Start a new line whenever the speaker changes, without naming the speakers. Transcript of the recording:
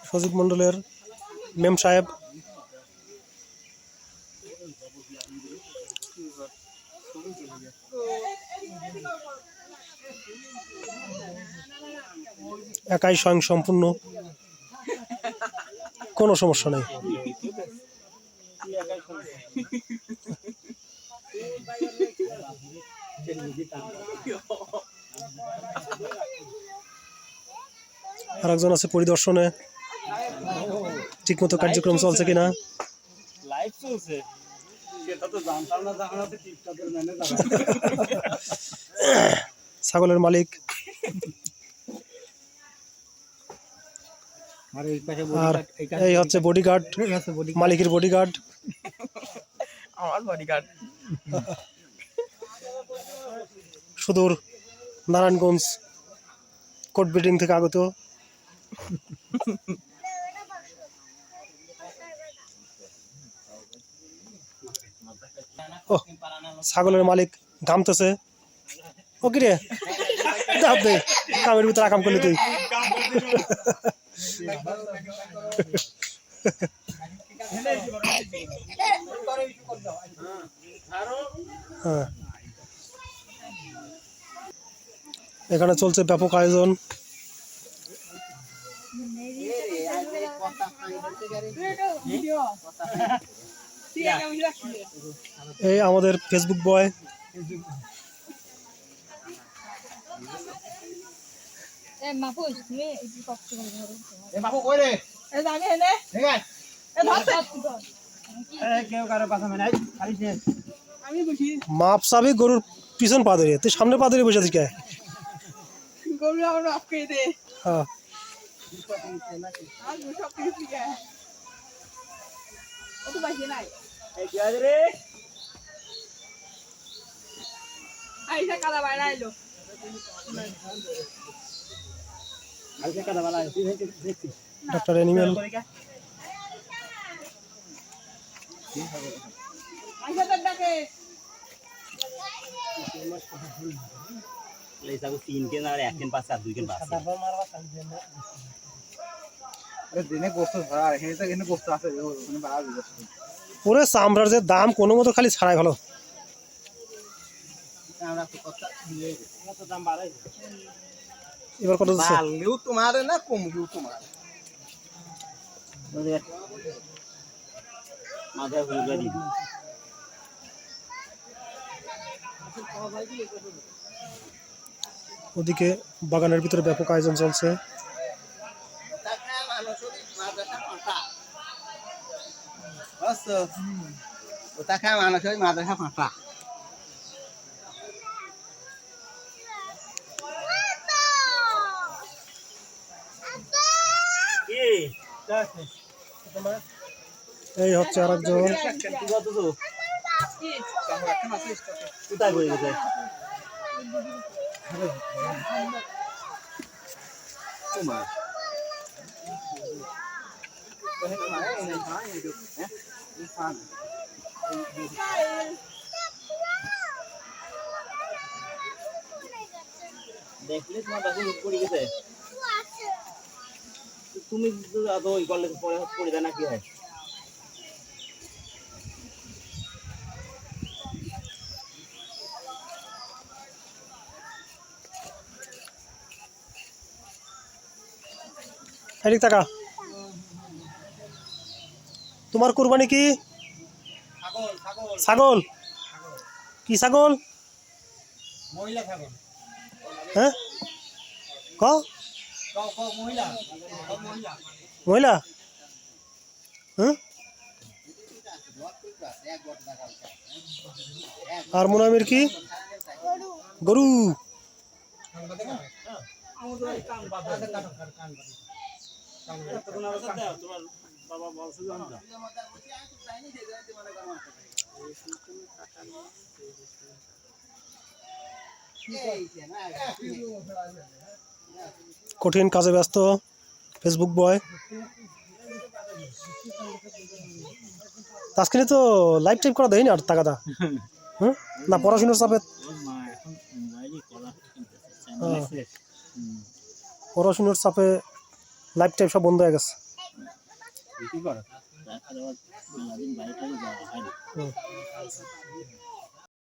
সজীব মন্ডলের মেম সাহেব একাই স্বয়ংসম্পূর্ণ, কোনো সমস্যা নেই। আর একজন আছে পরিদর্শনে, ঠিকমতো কার্যক্রম চলছে কিনা।
লাইভ চলছে, সেটা তো জানতাম না, যখন আছে টিকটকের ম্যানেজার।
ছাগলের মালিক। আর এই হচ্ছে বডিগার্ড, মালিকের বডিগার্ড।
আমার বডিগার্ড
সুদূর নারায়ণগঞ্জ কোর্ট বিল্ডিং থেকে আগত। ও ছাগলের মালিক ঘামতেছে। ও কি রে, কামের ভিতরে আকাম করলি তুই। হ্যাঁ, এখানে চলছে ব্যাপক আয়োজন। এই আমাদের ফেসবুক বয়। মাপ চাবি গরুর পিছন পা ধরে, তুই সামনে পা ধরে বসে আছিস কে? হ্যাঁ, ডক্টর অ্যানিমেল। ওরে চামড়ার যে দাম, কোনো মতো খালি ছাড়াই ভালো। এবার কত
তোমার না কমলেও তোমার
ওদিকে বাগানের ভিতরে ব্যাপক আয়োজন চলছে।
মাদ্রাসা ফাঁকা।
এই হচ্ছে আর একজন।
দেখলে তোমার বাসে পড়ে গেছে, তুমি ওই করলে পড়ে দেয় না কি হয়?
এদিক টাকা। তোমার কুরবানি কি? ছাগল। কি ছাগল? হ্যাঁ, মহিলা। হ্যাঁ, আর মোনামির কি? গরু। কঠিন কাজে ব্যস্ত ফেসবুক বয়। আজকে তো লাইভ টাইপ করা দেয়নি আর টাকাটা। হ্যাঁ, না পড়াশোনার চাপে
ওর মা এখন মোবাইলই কলা কিনতেছে চ্যানেল
হ্যাঁ।
আছে
পড়াশোনার চাপে লাইফ টাইম সব বন্ধ হয়ে গেছে
কি করে তারপরে আবার মেলাদিন বাইরে যাওয়া হয় না
হুম।